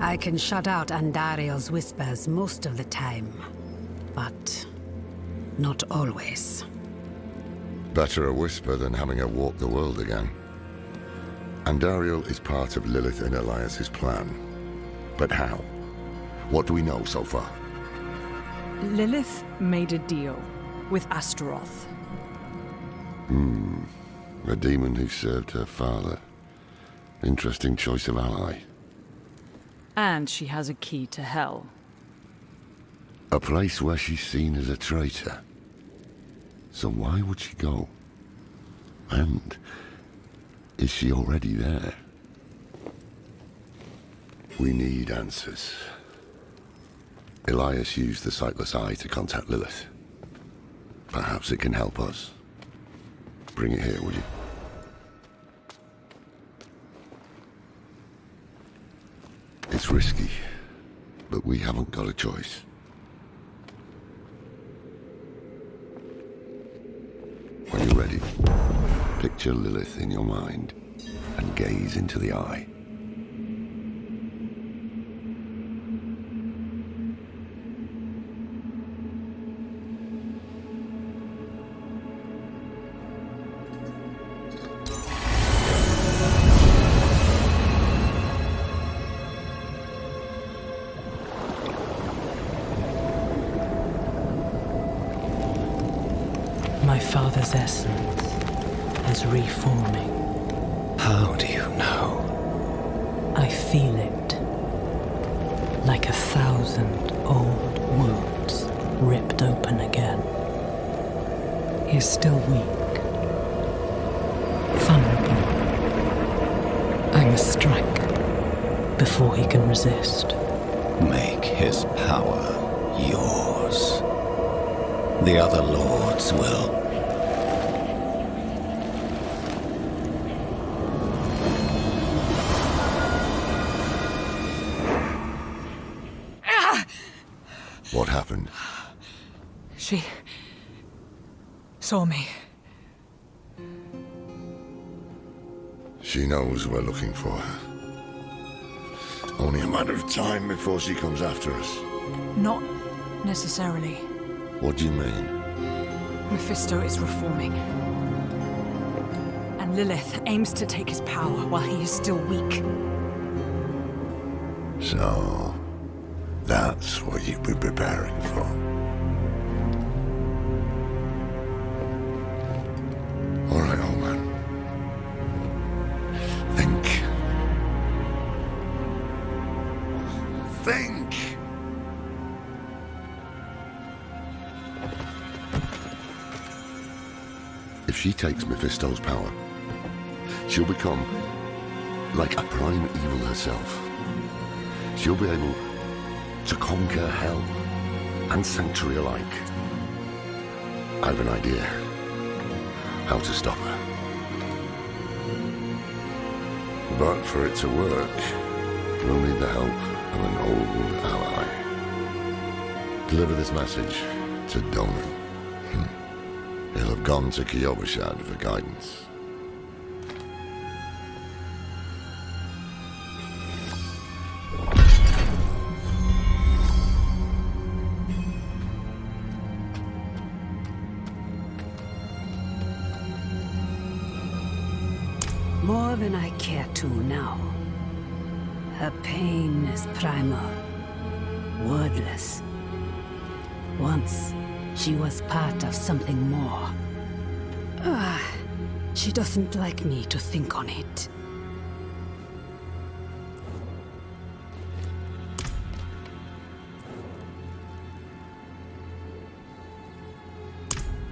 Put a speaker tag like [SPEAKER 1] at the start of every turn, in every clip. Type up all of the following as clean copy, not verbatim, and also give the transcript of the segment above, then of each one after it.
[SPEAKER 1] I can shut out Andariel's whispers most of the time, but not always.
[SPEAKER 2] Better a whisper than having her walk the world again. Andariel is part of Lilith and Elias's plan. But how? What do we know so far?
[SPEAKER 3] Lilith made a deal with Astaroth.
[SPEAKER 2] A demon who served her father. Interesting choice of ally.
[SPEAKER 3] And she has a key to hell.
[SPEAKER 2] A place where she's seen as a traitor. So why would she go? And is she already there? We need answers. Elias used the Sightless Eye to contact Lilith. Perhaps it can help us. Bring it here, will you? It's risky, but we haven't got a choice. When you're ready, picture Lilith in your mind and gaze into the eye.
[SPEAKER 4] My father's essence is reforming.
[SPEAKER 5] How do you know?
[SPEAKER 4] I feel it. Like 1,000 old wounds ripped open again. He's still weak. Vulnerable. I must strike before he can resist.
[SPEAKER 5] Make his power yours. The other lords will.
[SPEAKER 2] What happened?
[SPEAKER 3] She saw me.
[SPEAKER 2] She knows we're looking for her. Only a matter of time before she comes after us.
[SPEAKER 3] Not necessarily.
[SPEAKER 2] What do you mean?
[SPEAKER 3] Mephisto is reforming. And Lilith aims to take his power while he is still weak.
[SPEAKER 2] So, that's what you've been preparing for. All right, old man. Think. Think! If she takes Mephisto's power, she'll become like a prime evil herself. She'll be able to conquer hell and sanctuary alike. I have an idea how to stop her. But for it to work, we'll need the help of an old ally. Deliver this message to Donan. He'll have gone to Kyovashad for guidance.
[SPEAKER 1] More than I care to now. Her pain is primal, wordless. Once, she was part of something more. She doesn't like me to think on it.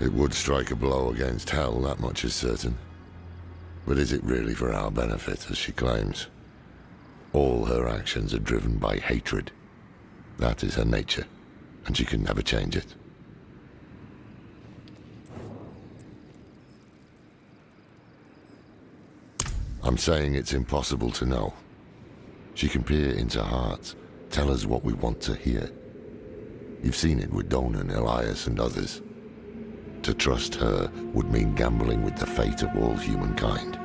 [SPEAKER 2] It would strike a blow against hell, that much is certain. But is it really for our benefit, as she claims? All her actions are driven by hatred. That is her nature, and she can never change it. I'm saying it's impossible to know. She can peer into hearts, tell us what we want to hear. You've seen it with Donan, Elias, and others. To trust her would mean gambling with the fate of all humankind.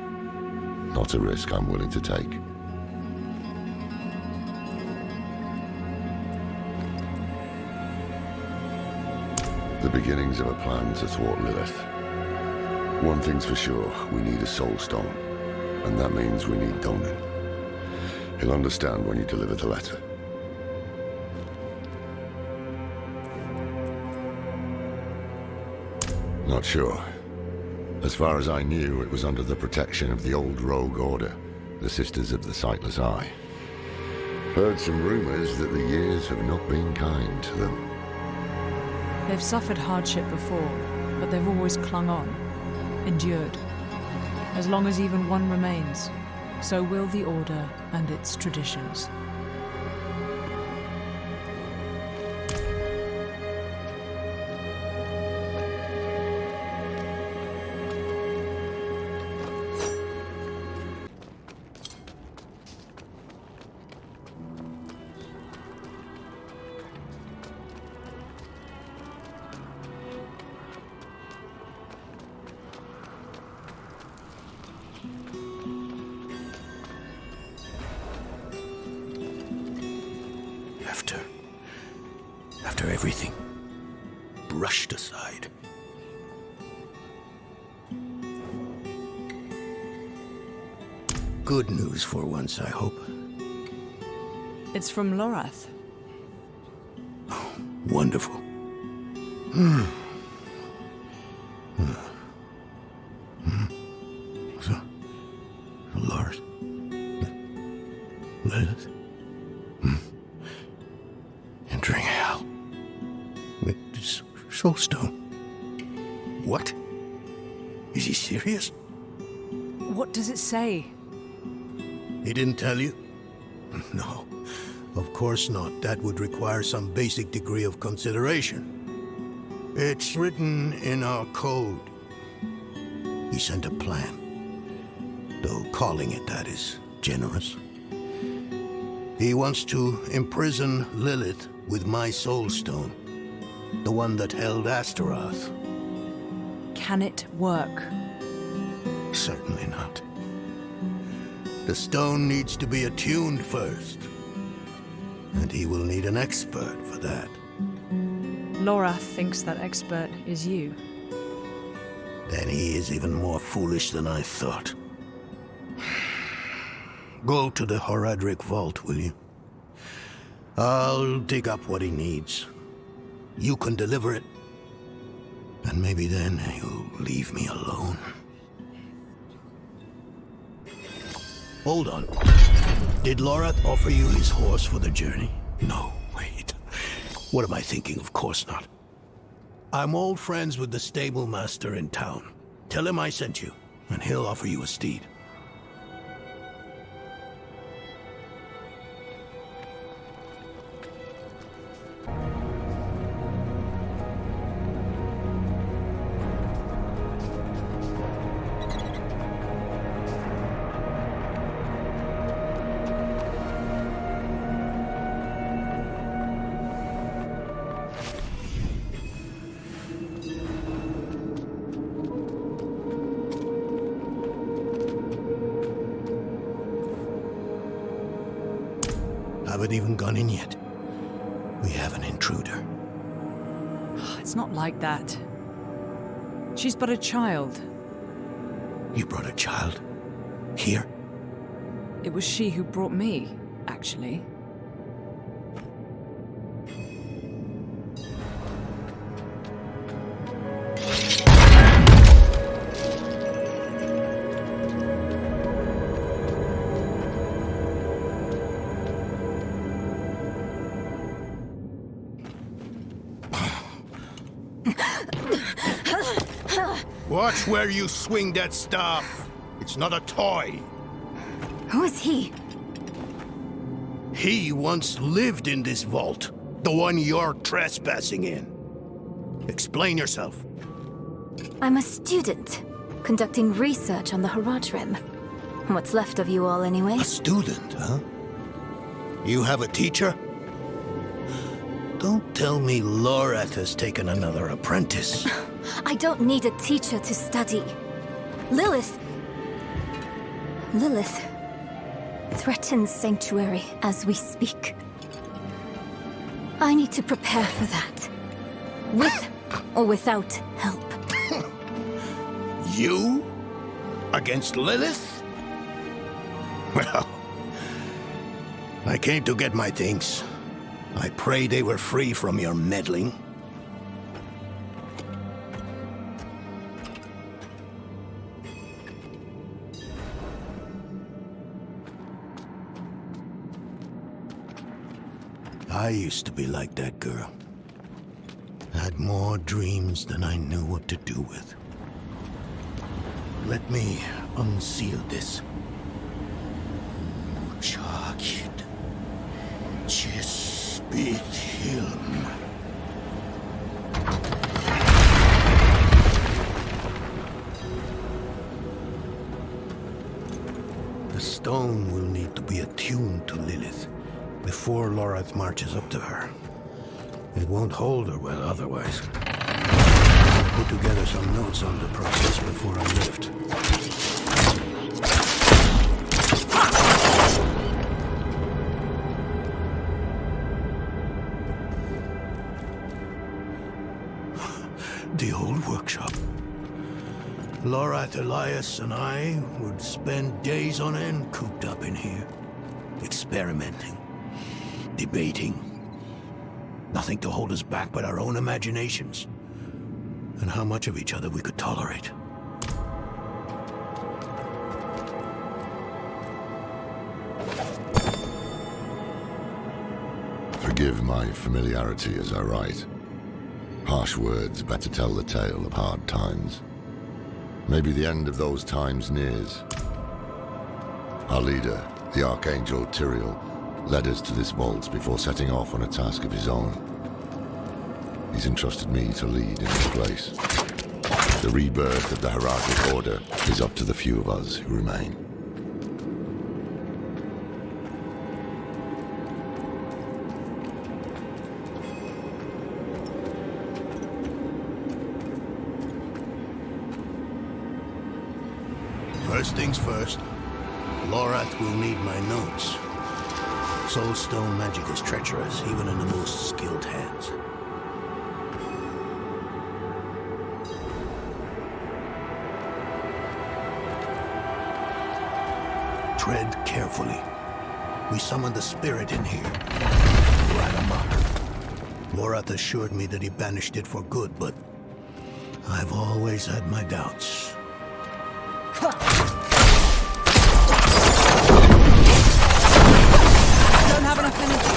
[SPEAKER 2] Not a risk I'm willing to take. The beginnings of a plan to thwart Lilith. One thing's for sure, we need a soul stone. And that means we need Donan. He'll understand when you deliver the letter. Not sure. As far as I knew, it was under the protection of the old rogue order, the Sisters of the Sightless Eye. Heard some rumors that the years have not been kind to them.
[SPEAKER 3] They've suffered hardship before, but they've always clung on, endured. As long as even one remains, so will the Order and its traditions.
[SPEAKER 6] After everything brushed aside. Good news for once, I hope.
[SPEAKER 3] It's from Lorath.
[SPEAKER 6] Oh, wonderful. So, Lord. Lilith. Entering hell. With this soulstone. What? Is he serious?
[SPEAKER 3] What does it say?
[SPEAKER 6] He didn't tell you? No, of course not. That would require some basic degree of consideration. It's written in our code. He sent a plan, though calling it that is generous. He wants to imprison Lilith with my soulstone, the one that held Astaroth.
[SPEAKER 3] Can it work?
[SPEAKER 6] Certainly not. The stone needs to be attuned first, and he will need an expert for that.
[SPEAKER 3] Lorath thinks that expert is you.
[SPEAKER 6] Then he is even more foolish than I thought. Go to the Horadric vault, will you? I'll dig up what he needs. You can deliver it, and maybe then he'll leave me alone. Hold on. Did Lorath offer you his horse for the journey? No, wait. What am I thinking? Of course not. I'm old friends with the stable master in town. Tell him I sent you, and he'll offer you a steed. Haven't even gone in yet. We have an intruder.
[SPEAKER 3] It's not like that. She's but a child.
[SPEAKER 6] You brought a child? Here?
[SPEAKER 3] It was she who brought me, actually.
[SPEAKER 6] Watch where you swing that staff. It's not a toy.
[SPEAKER 7] Who is he?
[SPEAKER 6] He once lived in this vault. The one you're trespassing in. Explain yourself.
[SPEAKER 7] I'm a student, conducting research on the Horadrim. What's left of you all, anyway?
[SPEAKER 6] A student, huh? You have a teacher? Don't tell me Lorath has taken another apprentice.
[SPEAKER 7] I don't need a teacher to study. Lilith threatens Sanctuary as we speak. I need to prepare for that. With or without help.
[SPEAKER 6] You? Against Lilith? Well, I came to get my things. I pray they were free from your meddling. I used to be like that girl. Had more dreams than I knew what to do with. Let me unseal this. Charged. Spit him. The stone will need to be attuned to Lilith before Lorath marches up to her. It won't hold her well otherwise. I'll put together some notes on the process before I lift. The old workshop. Lorath, Elias, and I would spend days on end cooped up in here, experimenting, debating. Nothing to hold us back but our own imaginations, and how much of each other we could tolerate.
[SPEAKER 2] Forgive my familiarity as I write. Harsh words better tell the tale of hard times. Maybe the end of those times nears. Our leader, the Archangel Tyrael, led us to this vault before setting off on a task of his own. He's entrusted me to lead in his place. The rebirth of the Hierarchic Order is up to the few of us who remain.
[SPEAKER 6] First things first, Lorath will need my notes. Soulstone magic is treacherous, even in the most skilled hands. Tread carefully. We summoned the spirit in here. Right amok. Lorath assured me that he banished it for good, but I've always had my doubts.
[SPEAKER 3] Don't have enough energy.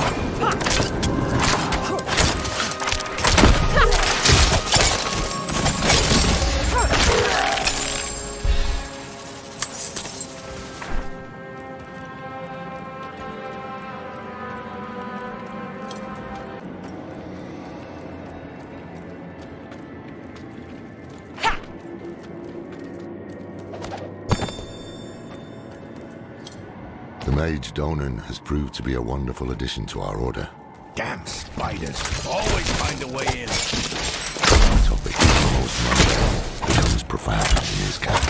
[SPEAKER 2] The mage Donan has proved to be a wonderful addition to our order.
[SPEAKER 6] Damn spiders. Always find a way in.
[SPEAKER 2] The topic is most mundane becomes profound in his camp.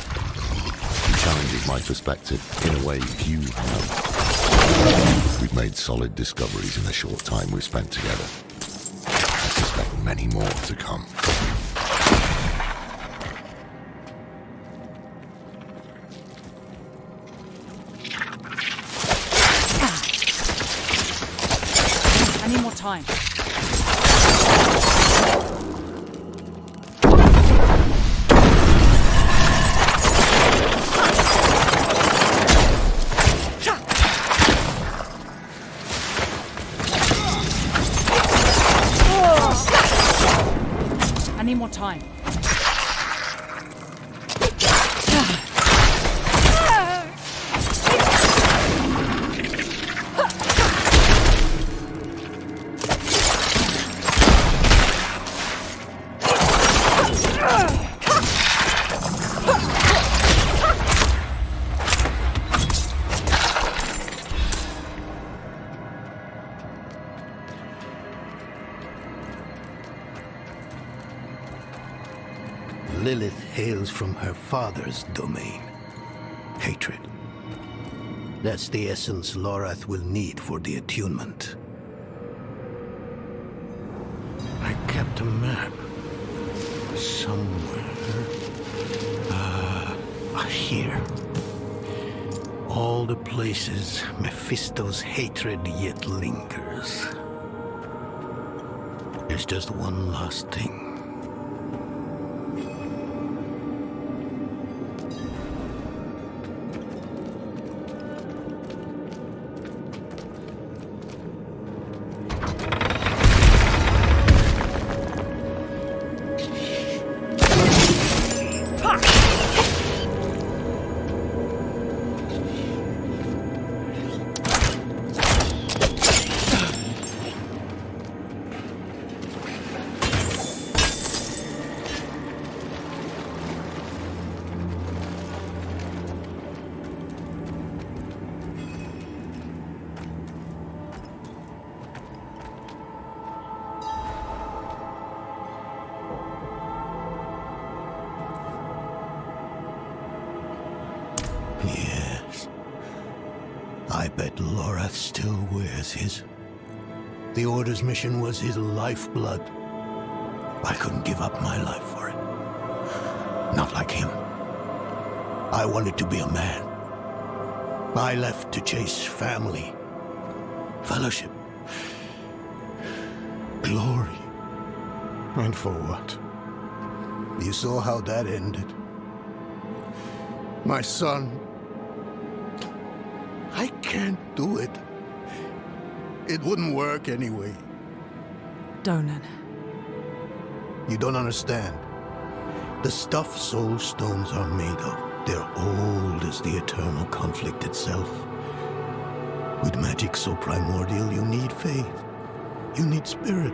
[SPEAKER 2] He challenges my perspective in a way few have. We've made solid discoveries in the short time we've spent together. I suspect many more to come.
[SPEAKER 3] I need more time. I need more time.
[SPEAKER 6] Lilith hails from her father's domain. Hatred. That's the essence Lorath will need for the attunement. I kept a map. Here. All the places Mephisto's hatred yet lingers. There's just one last thing. Yes. I bet Lorath still wears his. The Order's mission was his lifeblood. I couldn't give up my life for it. Not like him. I wanted to be a man. I left to chase family, fellowship, glory. And for what? You saw how that ended. My son. I can't do it. It wouldn't work anyway.
[SPEAKER 3] Donan.
[SPEAKER 6] You don't understand. The stuff soul stones are made of, they're old as the eternal conflict itself. With magic so primordial, you need faith. You need spirit.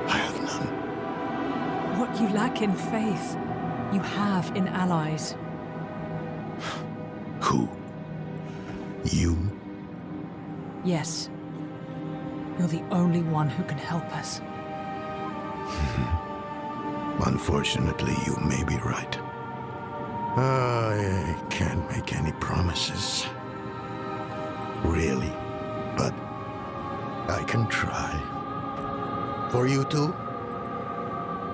[SPEAKER 6] I have none.
[SPEAKER 3] What you lack in faith, you have in allies.
[SPEAKER 6] Who? You?
[SPEAKER 3] Yes. You're the only one who can help us.
[SPEAKER 6] Unfortunately, you may be right. I can't make any promises. Really. But I can try. For you two,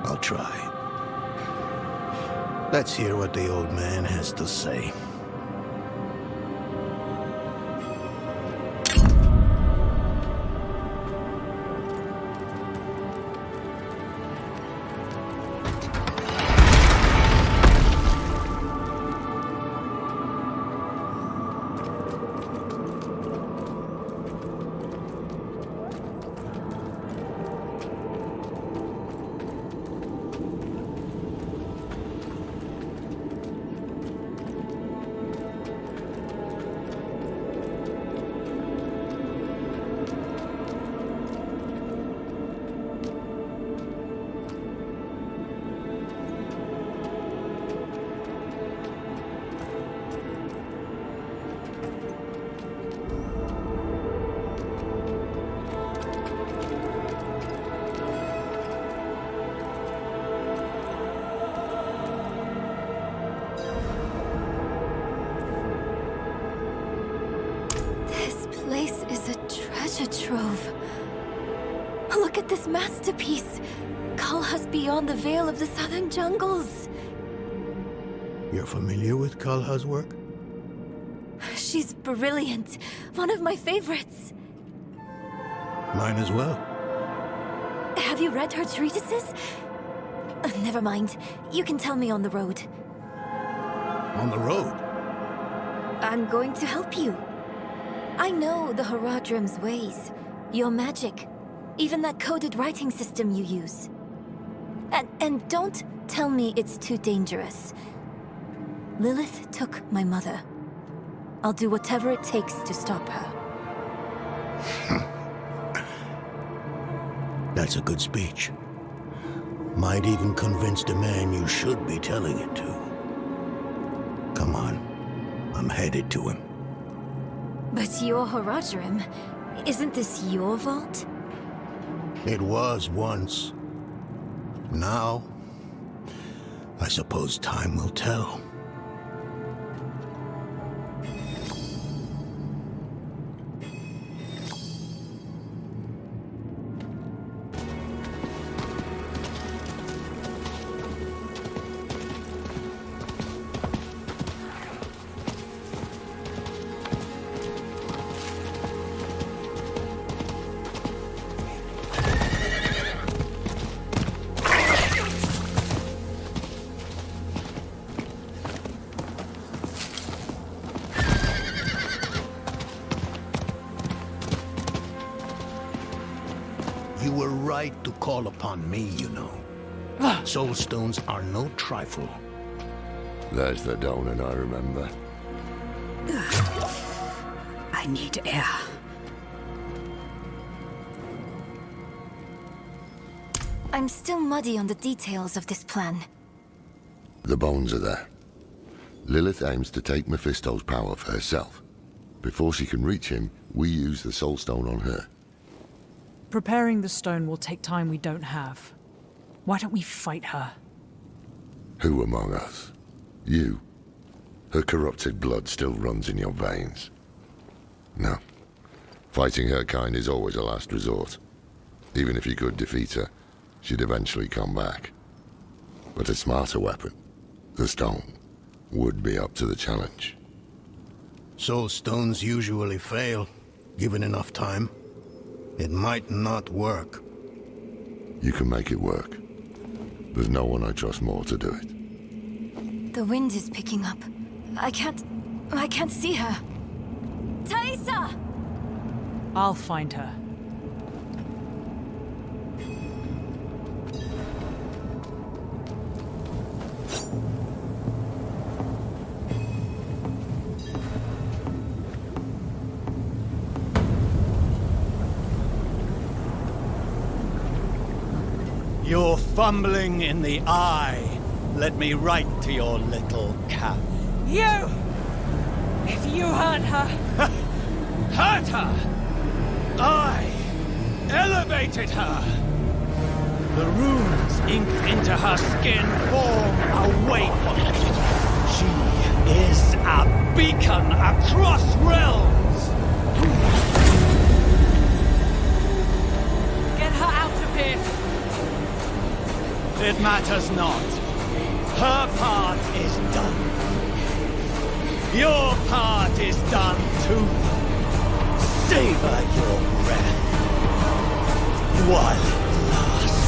[SPEAKER 6] I'll try. Let's hear what the old man has to say.
[SPEAKER 7] Trove. Look at this masterpiece. Kalha's beyond the veil of the southern jungles.
[SPEAKER 6] You're familiar with Kalha's work?
[SPEAKER 7] She's brilliant. One of my favorites.
[SPEAKER 6] Mine as well.
[SPEAKER 7] Have you read her treatises? Never mind. You can tell me on the road.
[SPEAKER 6] On the road?
[SPEAKER 7] I'm going to help you. I know the Haradrim's ways, your magic, even that coded writing system you use. And don't tell me it's too dangerous. Lilith took my mother. I'll do whatever it takes to stop her.
[SPEAKER 6] That's a good speech. Might even convince the man you should be telling it to. Come on, I'm headed to him.
[SPEAKER 7] But your Haradrim, isn't this your vault?
[SPEAKER 6] It was once. Now, I suppose time will tell. You were right to call upon me, you know. Soul stones are no trifle.
[SPEAKER 2] There's the donut I remember.
[SPEAKER 1] I need air.
[SPEAKER 7] I'm still muddy on the details of this plan.
[SPEAKER 2] The bones are there. Lilith aims to take Mephisto's power for herself. Before she can reach him, we use the Soul Stone on her.
[SPEAKER 3] Preparing the stone will take time we don't have. Why don't we fight her?
[SPEAKER 2] Who among us? You. Her corrupted blood still runs in your veins. No. Fighting her kind is always a last resort. Even if you could defeat her, she'd eventually come back. But a smarter weapon, the stone, would be up to the challenge.
[SPEAKER 6] Soul stones usually fail, given enough time. It might not work.
[SPEAKER 2] You can make it work. There's no one I trust more to do it.
[SPEAKER 7] The wind is picking up. I can't see her. Thaisa!
[SPEAKER 3] I'll find her.
[SPEAKER 8] You're fumbling in the eye. Let me write to your little cat.
[SPEAKER 3] You! If you hurt her...
[SPEAKER 8] Hurt her! I elevated her! The runes inked into her skin form a waypoint. She is a beacon across realms!
[SPEAKER 3] Get her out of here!
[SPEAKER 8] It matters not. Her part is done. Your part is done too. Savor your breath while it lasts.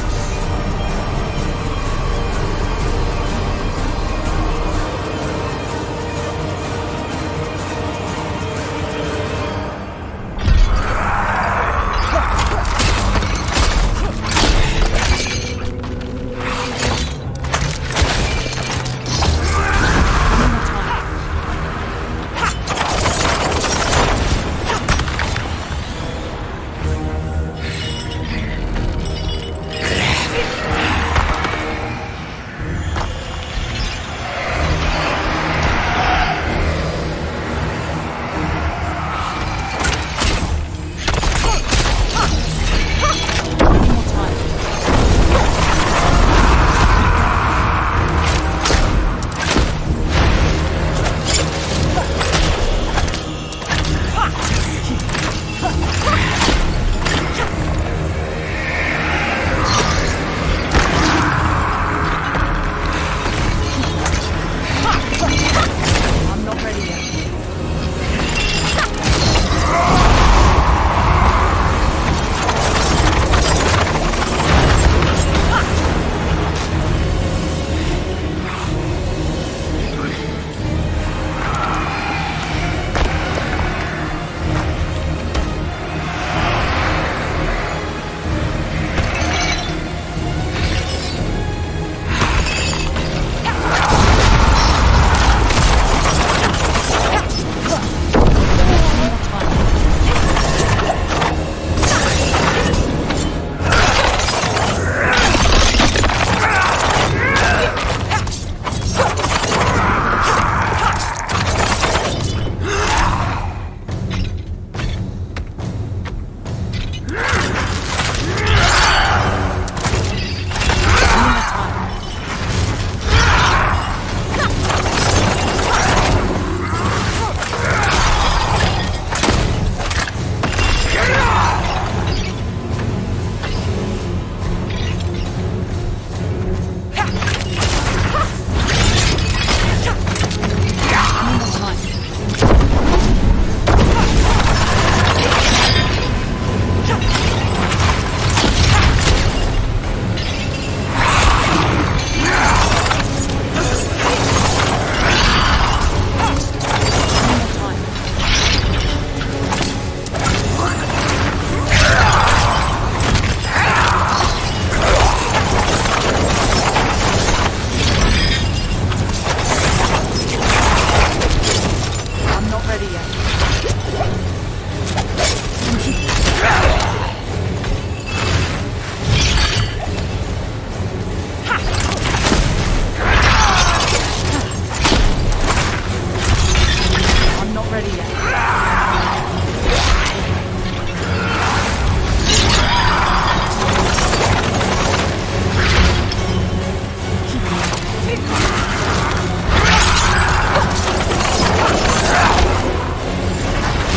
[SPEAKER 3] ready yet.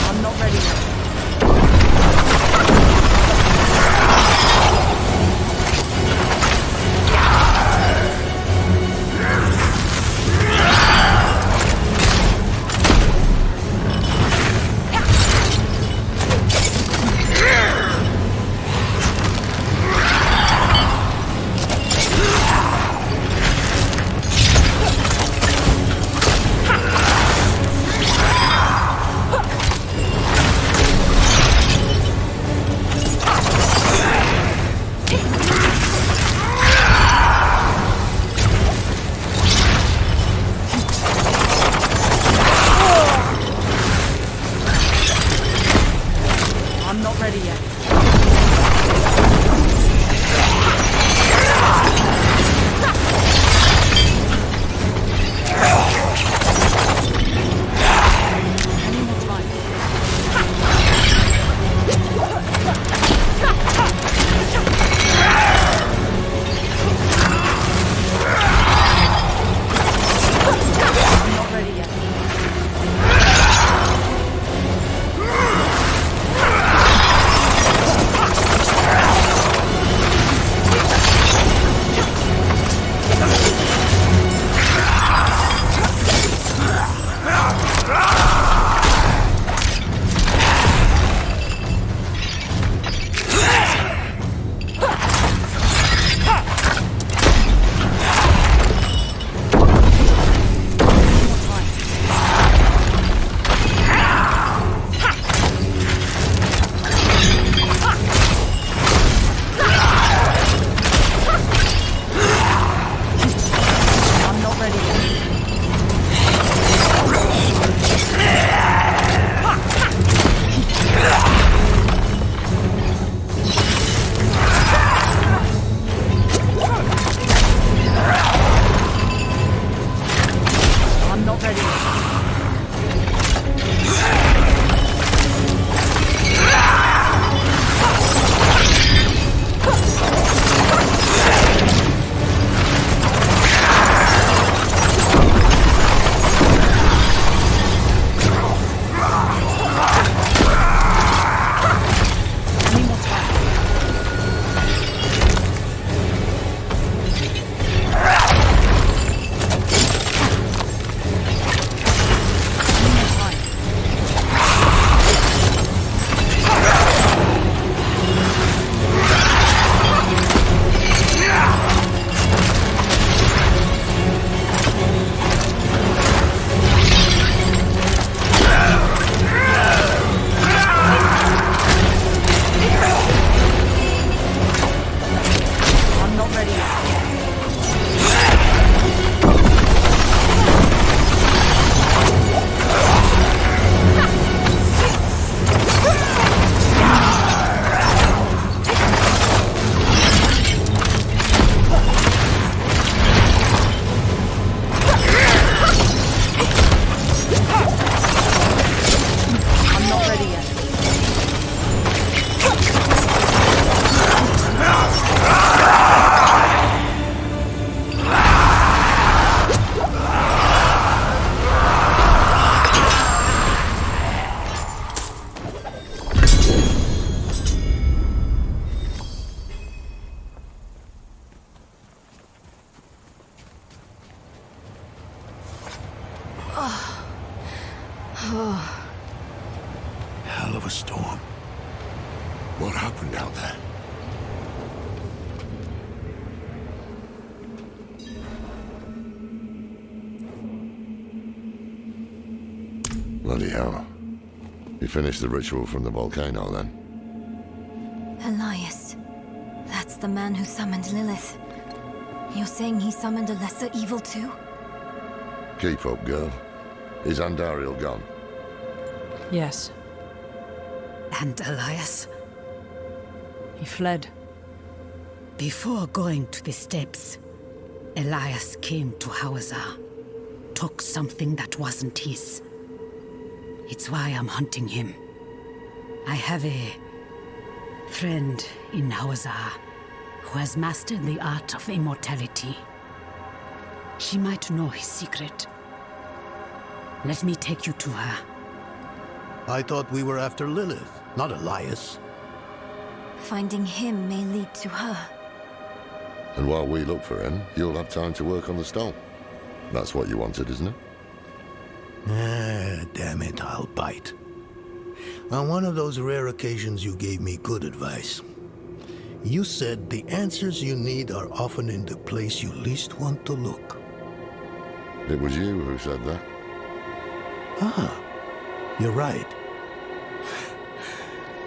[SPEAKER 3] I'm not ready yet. I'm not ready yet. Any more time? I'm not ready yet. I'm not ready yet. I'm not ready yet. Any more time? Any more time? I'm not ready yet. I'm not ready yet.
[SPEAKER 6] Hell of a storm.
[SPEAKER 2] What happened out there? Bloody hell. You finished the ritual from the volcano then?
[SPEAKER 7] Elias. That's the man who summoned Lilith. You're saying he summoned a lesser evil too?
[SPEAKER 2] Keep up, girl. Is Andariel gone?
[SPEAKER 3] Yes,
[SPEAKER 1] And Elias,
[SPEAKER 3] he fled.
[SPEAKER 1] before going to the steps, Elias came to Hawazar, took something that wasn't his. It's why I'm hunting him. I have a friend in Hawazar who has mastered the art of immortality. She might know his secret. Let me take you to her.
[SPEAKER 6] I thought we were after Lilith, not Elias.
[SPEAKER 7] Finding him may lead to her.
[SPEAKER 2] And while we look for him, you'll have time to work on the stone. That's what you wanted, isn't it?
[SPEAKER 6] Ah, damn it, I'll bite. On one of those rare occasions you gave me good advice. You said the answers you need are often in the place you least want to look.
[SPEAKER 2] It was you who said that.
[SPEAKER 6] Ah, you're right.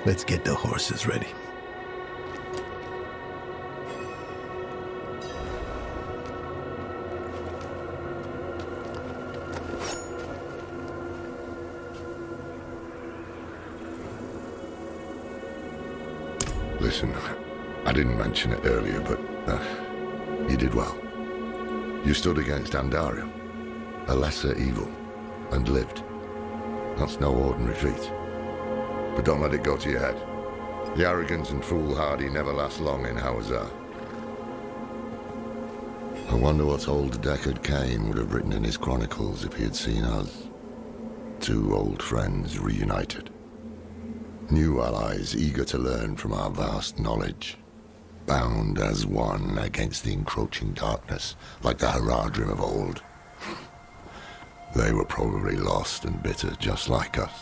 [SPEAKER 6] Let's get the horses ready.
[SPEAKER 2] Listen, I didn't mention it earlier, but you did well. You stood against Andariel, a lesser evil, and lived. That's no ordinary feat. But don't let it go to your head. The arrogance and foolhardy never last long in Hawazar. I wonder what old Deckard Cain would have written in his chronicles if he had seen us. Two old friends reunited. New allies eager to learn from our vast knowledge. Bound as one against the encroaching darkness, like the Haradrim of old. They were probably lost and bitter, just like us.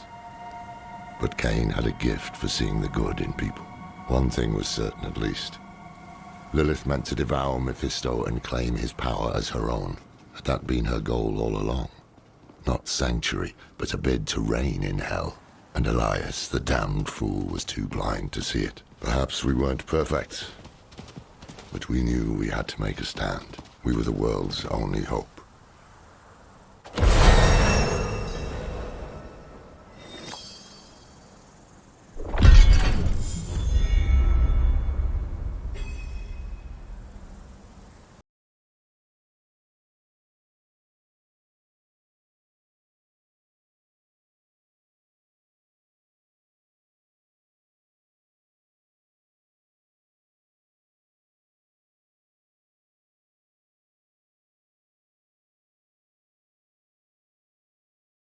[SPEAKER 2] But Cain had a gift for seeing the good in people. One thing was certain, at least. Lilith meant to devour Mephisto and claim his power as her own. Had that been her goal all along? Not sanctuary, but a bid to reign in hell. And Elias, the damned fool, was too blind to see it. Perhaps we weren't perfect, but we knew we had to make a stand. We were the world's only hope.